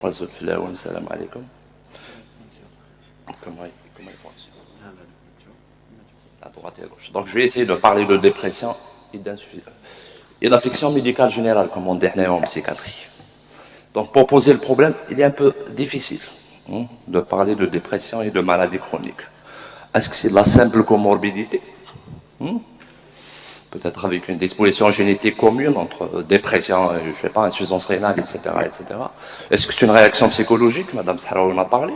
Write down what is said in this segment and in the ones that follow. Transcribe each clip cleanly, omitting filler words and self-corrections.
Salam alaikum. Comment il pense à droite et à gauche. Donc je vais essayer de parler de dépression et d'affection médicale générale, comme on dit en psychiatrie. Donc pour poser le problème, il est un peu difficile de parler de dépression et de maladie chronique. Est-ce que c'est de la simple comorbidité peut-être avec une disposition génétique commune entre dépression, je sais pas, insuffisance rénale, etc., etc. Est-ce que c'est une réaction psychologique, Madame Sahraoui en a parlé,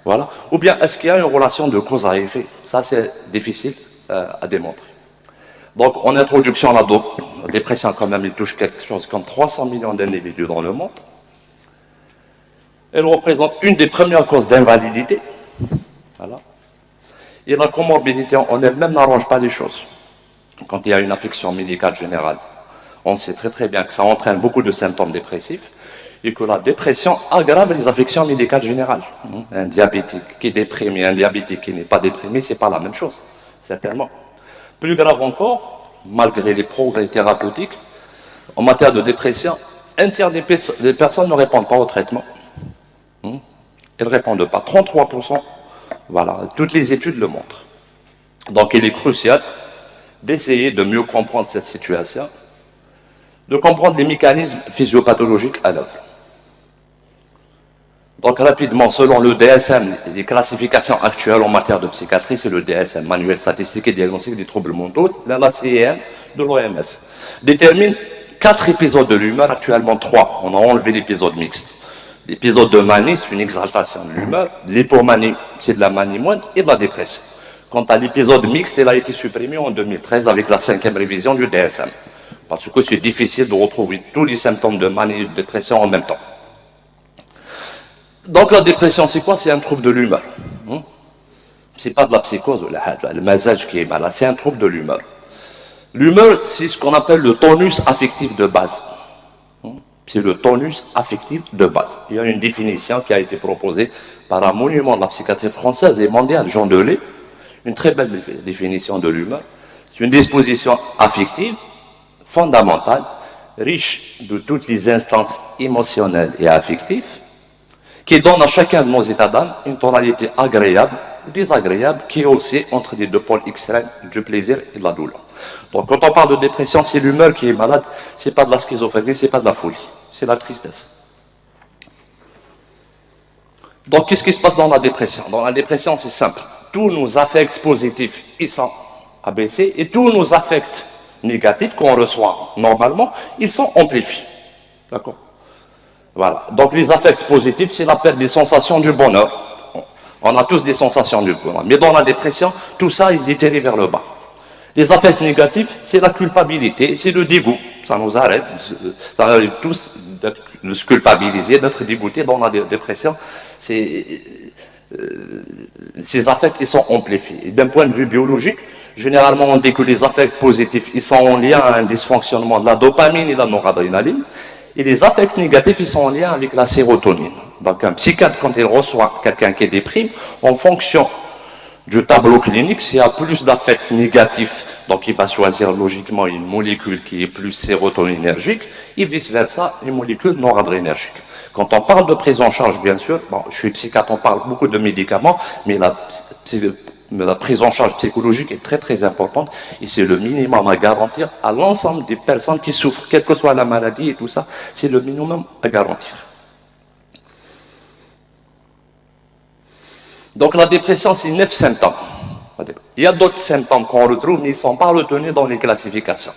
voilà. Ou bien est-ce qu'il y a une relation de cause à effet? Ça, c'est difficile à démontrer. Donc, en introduction, la dépression, quand même, il touche quelque chose comme 300 millions d'individus dans le monde. Elle représente une des premières causes d'invalidité. Voilà. Et la comorbidité en elle-même n'arrange pas les choses. Quand il y a une affection médicale générale, on sait très très bien que ça entraîne beaucoup de symptômes dépressifs et que la dépression aggrave les affections médicales générales. Un diabétique qui est déprimé, un diabétique qui n'est pas déprimé, c'est pas la même chose, certainement. Plus grave encore, malgré les progrès thérapeutiques, en matière de dépression, un tiers des personnes ne répondent pas au traitement. Elles ne répondent pas, 33%, voilà, toutes les études le montrent. Donc il est crucial d'essayer de mieux comprendre cette situation, de comprendre les mécanismes physiopathologiques à l'œuvre. Donc rapidement, selon le DSM, les classifications actuelles en matière de psychiatrie, c'est le DSM, Manuel statistique et diagnostic des troubles mentaux, la CIM de l'OMS, détermine 4 épisodes de l'humeur, actuellement 3. On a enlevé l'épisode mixte. L'épisode de manie, c'est une exaltation de l'humeur. L'hypomanie, c'est de la manie moindre et de la dépression. Quant à l'épisode mixte, il a été supprimé en 2013 avec la 5e révision du DSM. Parce que c'est difficile de retrouver tous les symptômes de manie et de dépression en même temps. Donc la dépression, c'est quoi? C'est un trouble de l'humeur. C'est pas de la psychose, le mazage qui est malade, c'est un trouble de l'humeur. L'humeur, c'est ce qu'on appelle le tonus affectif de base. C'est le tonus affectif de base. Il y a une définition qui a été proposée par un monument de la psychiatrie française et mondiale, Jean Delay. Une très belle définition de l'humeur. C'est une disposition affective, fondamentale, riche de toutes les instances émotionnelles et affectives, qui donne à chacun de nos états d'âme une tonalité agréable ou désagréable, qui est aussi entre les deux pôles extrêmes du plaisir et de la douleur. Donc quand on parle de dépression, c'est l'humeur qui est malade, c'est pas de la schizophrénie, c'est pas de la folie, c'est la tristesse. Donc qu'est-ce qui se passe dans la dépression? Dans la dépression, c'est simple. Tous nos affects positifs, ils sont abaissés, et tous nos affects négatifs qu'on reçoit normalement, ils sont amplifiés. D'accord? Voilà. Donc les affects positifs, c'est la perte des sensations du bonheur. On a tous des sensations du bonheur. Mais dans la dépression, tout ça, il déterre vers le bas. Les affects négatifs, c'est la culpabilité, c'est le dégoût. Ça nous arrive tous de se culpabiliser, d'être dégoûtés dans la dépression. Ces affects, ils sont amplifiés. D'un point de vue biologique, généralement, on dit que les affects positifs, ils sont en lien à un dysfonctionnement de la dopamine et de la noradrénaline. Et les affects négatifs, ils sont en lien avec la sérotonine. Donc un psychiatre, quand il reçoit quelqu'un qui est déprimé, en fonction du tableau clinique, s'il y a plus d'affects négatifs, donc il va choisir logiquement une molécule qui est plus sérotoninergique, et vice-versa, une molécule noradrénergique. Quand on parle de prise en charge, bien sûr, bon, je suis psychiatre, on parle beaucoup de médicaments, mais la prise en charge psychologique est très très importante, et c'est le minimum à garantir à l'ensemble des personnes qui souffrent, quelle que soit la maladie et tout ça, c'est le minimum à garantir. Donc la dépression, c'est 9 symptômes. Il y a d'autres symptômes qu'on retrouve, mais ils ne sont pas retenus dans les classifications.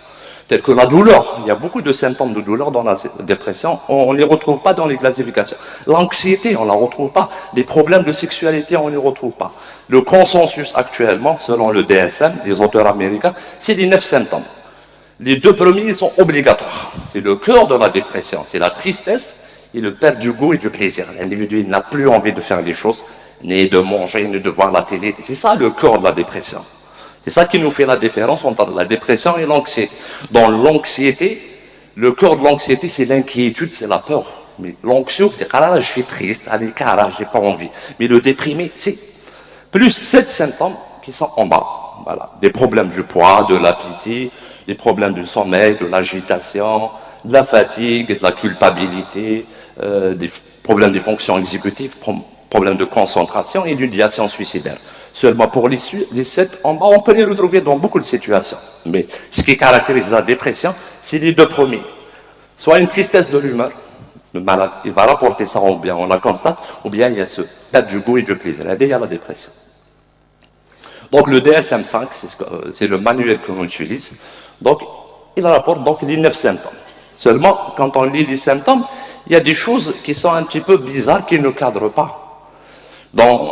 Tels que la douleur. Il y a beaucoup de symptômes de douleur dans la dépression. On ne les retrouve pas dans les classifications. L'anxiété, on ne la retrouve pas. Des problèmes de sexualité, on ne les retrouve pas. Le consensus actuellement, selon le DSM, les auteurs américains, c'est les 9 symptômes. Les 2 premiers sont obligatoires. C'est le cœur de la dépression. C'est la tristesse et le perte du goût et du plaisir. L'individu n'a plus envie de faire les choses, ni de manger, ni de voir la télé. C'est ça le cœur de la dépression. C'est ça qui nous fait la différence entre la dépression et l'anxiété. Dans l'anxiété, le cœur de l'anxiété, c'est l'inquiétude, c'est la peur. Mais l'anxieux, je suis triste, allez, j'ai pas envie. Mais le déprimé, c'est plus 7 symptômes qui sont en bas. Voilà. Des problèmes du poids, de l'appétit, des problèmes du sommeil, de l'agitation, de la fatigue, de la culpabilité, des problèmes des fonctions exécutives, problèmes de concentration et d'idéation suicidaire. Seulement pour les 7 en bas, on peut les retrouver dans beaucoup de situations. Mais ce qui caractérise la dépression, c'est les deux premiers. Soit une tristesse de l'humeur, le malade, il va rapporter ça, ou bien on la constate, ou bien il y a ce perte du goût et du plaisir. Il y a la dépression. Donc le DSM-5, c'est le manuel que l'on utilise. Donc il rapporte donc les 9 symptômes. Seulement, quand on lit les symptômes, il y a des choses qui sont un petit peu bizarres, qui ne cadrent pas. Donc,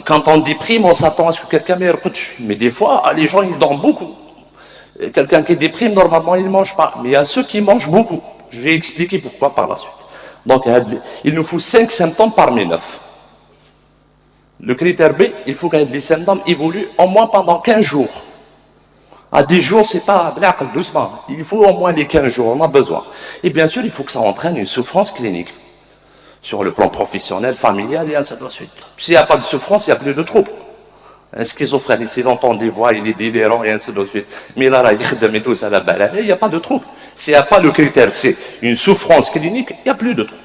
quand on déprime, on s'attend à ce que quelqu'un meilleure coach. Mais des fois, les gens, ils dorment beaucoup. Quelqu'un qui déprime, normalement, il ne mange pas. Mais il y a ceux qui mangent beaucoup. Je vais expliquer pourquoi par la suite. Donc, il nous faut 5 symptômes parmi 9. Le critère B, il faut que les symptômes évoluent au moins pendant 15 jours. À 10 jours, c'est pas doucement. Il faut au moins les 15 jours, on a besoin. Et bien sûr, il faut que ça entraîne une souffrance clinique. Sur le plan professionnel, familial, et ainsi de suite. S'il n'y a pas de souffrance, il n'y a plus de troubles. Un schizophrène, si l'entend des voix, il est délirant, et ainsi de suite. Mais là, il n'y a pas de trouble. S'il n'y a pas le critère C, une souffrance clinique, il n'y a plus de trouble.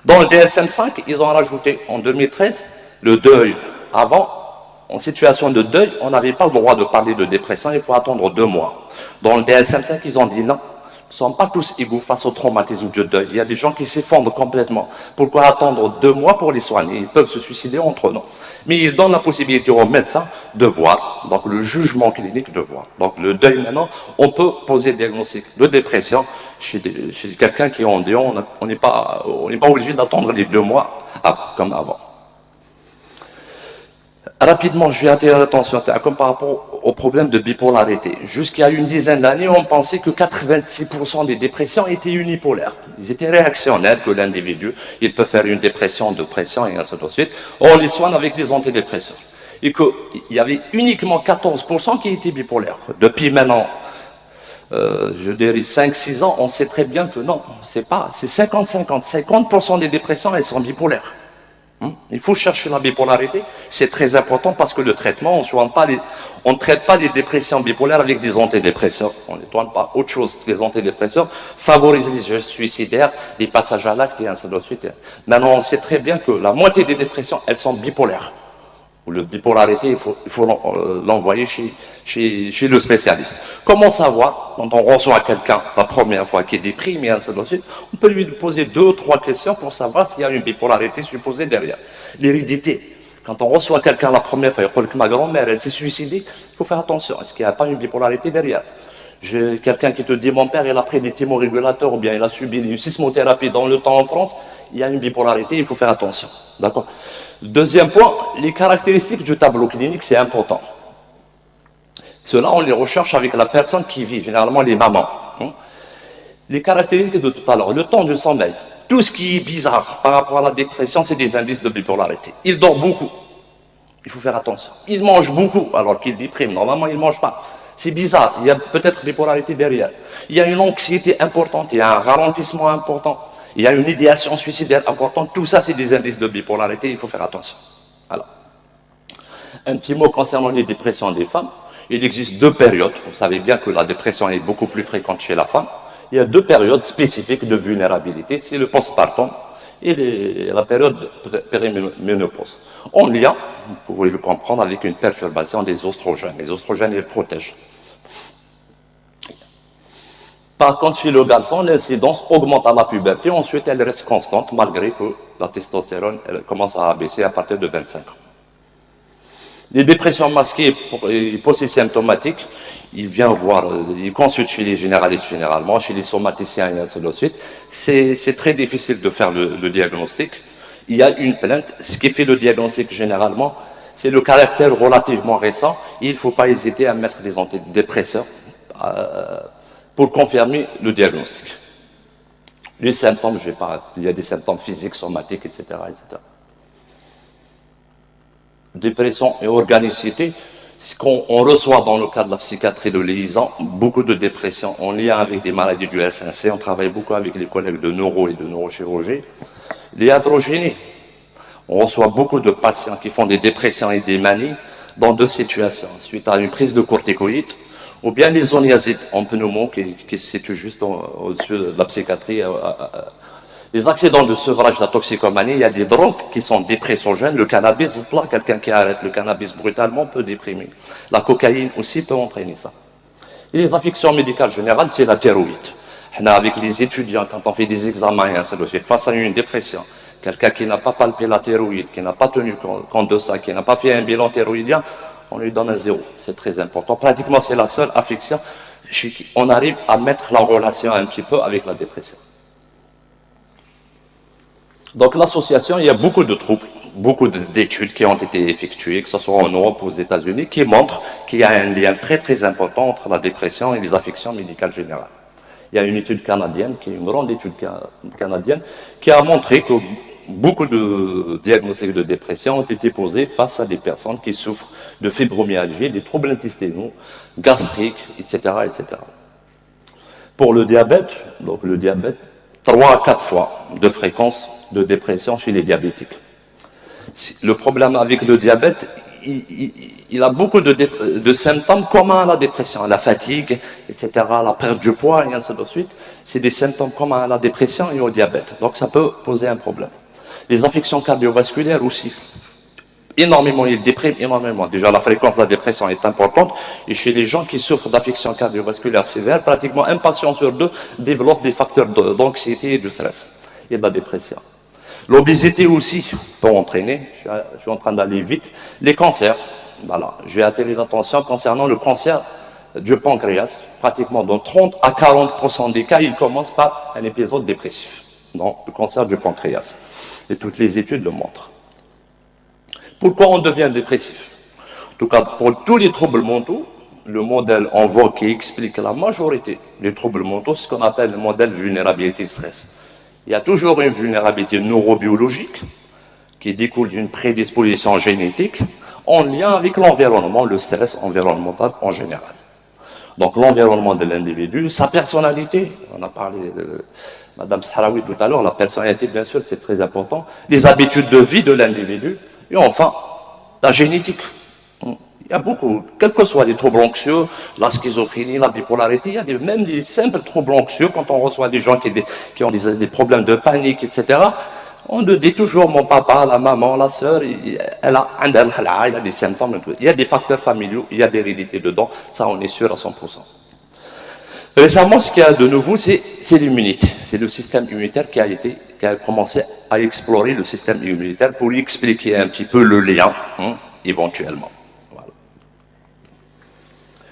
Dans le DSM-5, ils ont rajouté en 2013 le deuil. Avant, en situation de deuil, on n'avait pas le droit de parler de dépression, il faut attendre 2 mois. Dans le DSM-5, ils ont dit non. Nous ne sommes pas tous égaux face au traumatisme du deuil. Il y a des gens qui s'effondrent complètement. Pourquoi attendre 2 mois pour les soigner? Ils peuvent se suicider entre nous. Mais ils donnent la possibilité aux médecins de voir, donc le jugement clinique de voir. Donc le deuil maintenant, on peut poser le diagnostic de dépression chez quelqu'un qui est en deuil. On n'est pas obligé d'attendre les 2 mois comme avant. Rapidement, je vais attirer l'attention comme par rapport au problème de bipolarité. Jusqu'à une dizaine d'années, on pensait que 86% des dépressions étaient unipolaires. Ils étaient réactionnaires, que l'individu, il peut faire une dépression, et ainsi de suite. On les soigne avec des antidépresseurs. Et qu'il y avait uniquement 14% qui étaient bipolaires. Depuis maintenant, je dirais 5-6 ans, on sait très bien que non, c'est 50-50. 50% des dépressions, elles sont bipolaires. Il faut chercher la bipolarité, c'est très important parce que le traitement, on ne traite pas les dépressions bipolaires avec des antidépresseurs, on ne traite pas autre chose. Les antidépresseurs favorisent les gestes suicidaires, les passages à l'acte et ainsi de suite. Maintenant, on sait très bien que la moitié des dépressions, elles sont bipolaires. La bipolarité, il faut l'envoyer chez le spécialiste. Comment savoir, quand on reçoit quelqu'un la première fois qui est déprimé et ainsi de suite, on peut lui poser 2 ou 3 questions pour savoir s'il y a une bipolarité supposée derrière. L'hérédité. Quand on reçoit quelqu'un la première fois, il dit que ma grand-mère, elle s'est suicidée, il faut faire attention. Est-ce qu'il n'y a pas une bipolarité derrière? J'ai quelqu'un qui te dit, mon père, il a pris des thymorégulateurs, ou bien il a subi une sismothérapie dans le temps en France, il y a une bipolarité, il faut faire attention. D'accord? Deuxième point, les caractéristiques du tableau clinique, c'est important. Cela, on les recherche avec la personne qui vit, généralement les mamans. Les caractéristiques de tout à l'heure, le temps du sommeil, tout ce qui est bizarre par rapport à la dépression, c'est des indices de bipolarité. Il dort beaucoup, il faut faire attention. Il mange beaucoup, alors qu'il déprime, normalement il ne mange pas. C'est bizarre, il y a peut-être bipolarité derrière. Il y a une anxiété importante, il y a un ralentissement important. Il y a une idéation suicidaire importante. Tout ça, c'est des indices de bipolarité. Il faut faire attention. Alors, un petit mot concernant les dépressions des femmes. Il existe 2 périodes. Vous savez bien que la dépression est beaucoup plus fréquente chez la femme. Il y a 2 périodes spécifiques de vulnérabilité. C'est le postpartum et la période de périménopause. En lien, vous pouvez le comprendre, avec une perturbation des oestrogènes. Les oestrogènes, ils protègent. Par contre, chez le garçon, l'incidence augmente à la puberté, ensuite elle reste constante, malgré que la testostérone elle commence à baisser à partir de 25 ans. Les dépressions masquées et polysymptomatiques, il consulte chez les généralistes généralement, chez les somaticiens et ainsi de suite. C'est très difficile de faire le diagnostic. Il y a une plainte. Ce qui fait le diagnostic généralement, c'est le caractère relativement récent. Il ne faut pas hésiter à mettre des antidépresseurs pour confirmer le diagnostic. Les symptômes, il y a des symptômes physiques, somatiques, etc. etc. Dépression et organicité, ce qu'on reçoit dans le cadre de la psychiatrie de l'ISAN, beaucoup de dépression en lien avec des maladies du SNC. On travaille beaucoup avec les collègues de neuro et de neurochirurgie. Les androgénies, on reçoit beaucoup de patients qui font des dépressions et des manies dans 2 situations. Suite à une prise de corticoïdes, ou bien les zoniazides en pneumo qui se situent juste au-dessus de la psychiatrie. Les accidents de sevrage de la toxicomanie, il y a des drogues qui sont dépressogènes. Le cannabis, là, quelqu'un qui arrête le cannabis brutalement peut déprimer. La cocaïne aussi peut entraîner ça. Et les affections médicales générales, c'est la thyroïde. Avec les étudiants, quand on fait des examens, face à une dépression, quelqu'un qui n'a pas palpé la thyroïde, qui n'a pas tenu compte de ça, qui n'a pas fait un bilan thyroïdien, on lui donne un 0. C'est très important. Pratiquement, c'est la seule affection chez qui on arrive à mettre la relation un petit peu avec la dépression. Donc l'association, il y a beaucoup de troubles, beaucoup d'études qui ont été effectuées, que ce soit en Europe ou aux États-Unis, qui montrent qu'il y a un lien très très important entre la dépression et les affections médicales générales. Il y a une étude canadienne, qui est une grande étude canadienne, qui a montré que beaucoup de diagnostics de dépression ont été posés face à des personnes qui souffrent de fibromyalgie, des troubles intestinaux, gastriques, etc., etc. Pour le diabète, 3 à 4 fois de fréquence de dépression chez les diabétiques. Le problème avec le diabète, il a beaucoup de symptômes communs à la dépression, la fatigue, etc., la perte du poids, et ainsi de suite. C'est des symptômes communs à la dépression et au diabète. Donc ça peut poser un problème. Les affections cardiovasculaires aussi. Énormément, ils dépriment énormément. Déjà, la fréquence de la dépression est importante. Et chez les gens qui souffrent d'affections cardiovasculaires sévères, pratiquement un patient sur 2 développe des facteurs d'anxiété et de stress et de la dépression. L'obésité aussi peut entraîner, je suis en train d'aller vite, les cancers. Voilà, je vais attirer l'attention concernant le cancer du pancréas. Pratiquement dans 30 à 40% des cas, il commence par un épisode dépressif. Donc, le cancer du pancréas. Et toutes les études le montrent. Pourquoi on devient dépressif? En tout cas, pour tous les troubles mentaux, le modèle en vogue qui explique la majorité des troubles mentaux, c'est ce qu'on appelle le modèle vulnérabilité-stress. Il y a toujours une vulnérabilité neurobiologique qui découle d'une prédisposition génétique en lien avec l'environnement, le stress environnemental en général. Donc l'environnement de l'individu, sa personnalité, on a parlé de Madame Sahraoui tout à l'heure, la personnalité bien sûr c'est très important, les habitudes de vie de l'individu, et enfin la génétique. Il y a beaucoup, quels que soient les troubles anxieux, la schizophrénie, la bipolarité, il y a même des simples troubles anxieux, quand on reçoit des gens qui ont des problèmes de panique, etc., on le dit toujours, mon papa, la maman, la sœur, elle a des symptômes, il y a des facteurs familiaux, il y a des hérédités dedans, ça on est sûr à 100%. Récemment, ce qu'il y a de nouveau, c'est l'immunité. C'est le système immunitaire qui a commencé à explorer le système immunitaire pour lui expliquer un petit peu le lien, éventuellement.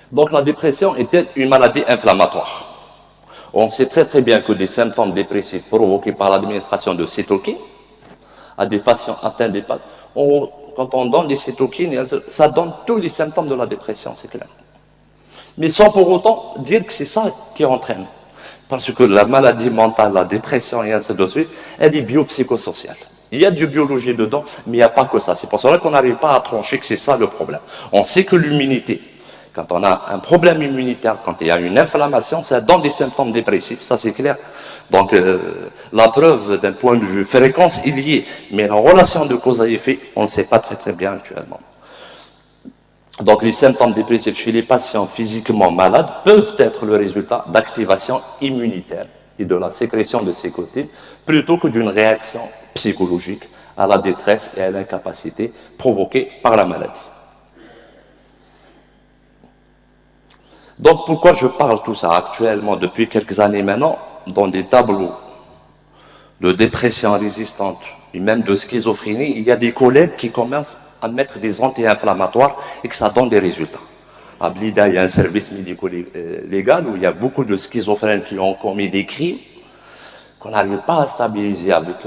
Donc la dépression est-elle une maladie inflammatoire? On sait très très bien que des symptômes dépressifs provoqués par l'administration de cytokines à des patients atteints d'EHPAD, quand on donne des cytokines, ça donne tous les symptômes de la dépression, c'est clair. Mais sans pour autant dire que c'est ça qui entraîne. Parce que la maladie mentale, la dépression et ainsi de suite, elle est biopsychosociale. Il y a du biologie dedans, mais il n'y a pas que ça. C'est pour cela qu'on n'arrive pas à trancher que c'est ça le problème. On sait que l'immunité, quand on a un problème immunitaire, quand il y a une inflammation, ça donne des symptômes dépressifs, ça c'est clair. Donc la preuve d'un point de vue fréquence, il y est. Mais la relation de cause à effet, on ne sait pas très très bien actuellement. Donc les symptômes dépressifs chez les patients physiquement malades peuvent être le résultat d'activation immunitaire et de la sécrétion de cytokines plutôt que d'une réaction psychologique à la détresse et à l'incapacité provoquée par la maladie. Donc pourquoi je parle tout ça actuellement depuis quelques années maintenant dans des tableaux de dépression résistante et même de schizophrénie, il y a des collègues qui commencent à mettre des anti-inflammatoires et que ça donne des résultats. À Blida, il y a un service médico-légal où il y a beaucoup de schizophrènes qui ont commis des crimes qu'on n'arrive pas à stabiliser avec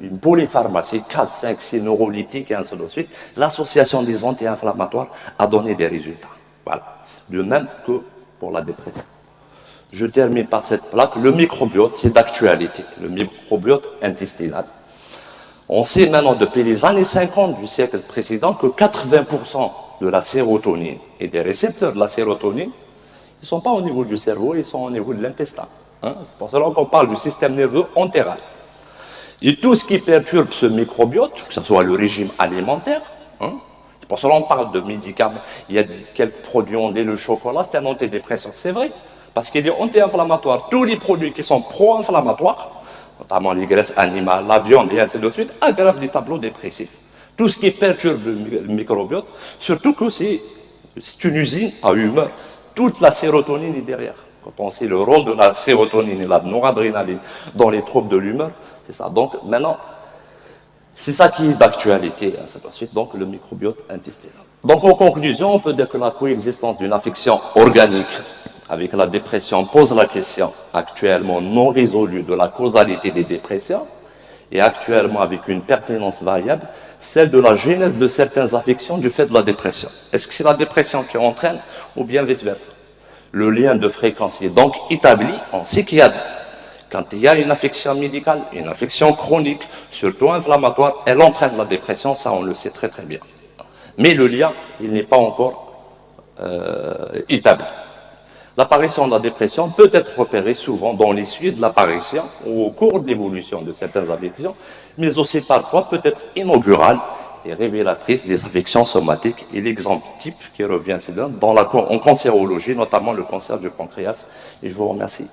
une polypharmacie, 4, 5, 6 neuroleptiques et ainsi de suite. L'association des anti-inflammatoires a donné des résultats. Voilà. De même que pour la dépression. Je termine par cette plaque. Le microbiote, c'est d'actualité. Le microbiote intestinal. On sait maintenant depuis les années 50 du siècle précédent que 80% de la sérotonine et des récepteurs de la sérotonine, ils ne sont pas au niveau du cerveau, ils sont au niveau de l'intestin. C'est pour cela qu'on parle du système nerveux entéral. Et tout ce qui perturbe ce microbiote, que ce soit le régime alimentaire, Pour cela, on parle de médicaments. Il y a quelques produits, on dit le chocolat, c'est un antidépresseur. C'est vrai, parce qu'il est anti-inflammatoire. Tous les produits qui sont pro-inflammatoires, notamment les graisses animales, la viande et ainsi de suite, aggravent les tableaux dépressifs. Tout ce qui perturbe le microbiote, surtout que c'est une usine à humeur. Toute la sérotonine est derrière. Quand on sait le rôle de la sérotonine et la noradrénaline dans les troubles de l'humeur, c'est ça. Donc maintenant, c'est ça qui est d'actualité, ainsi de suite, donc le microbiote intestinal. Donc en conclusion, on peut dire que la coexistence d'une affection organique avec la dépression pose la question actuellement non résolue de la causalité des dépressions et actuellement avec une pertinence variable, celle de la genèse de certaines affections du fait de la dépression. Est-ce que c'est la dépression qui entraîne ou bien vice-versa? Le lien de fréquence est donc établi, on sait qu'il y a quand il y a une affection médicale, une affection chronique, surtout inflammatoire, elle entraîne la dépression, ça on le sait très très bien. Mais le lien, il n'est pas encore établi. L'apparition de la dépression peut être repérée souvent dans les suites de l'apparition ou au cours de l'évolution de certaines affections, mais aussi parfois peut être inaugurale et révélatrice des affections somatiques. Et l'exemple type qui revient, c'est en cancérologie, notamment le cancer du pancréas. Et je vous remercie.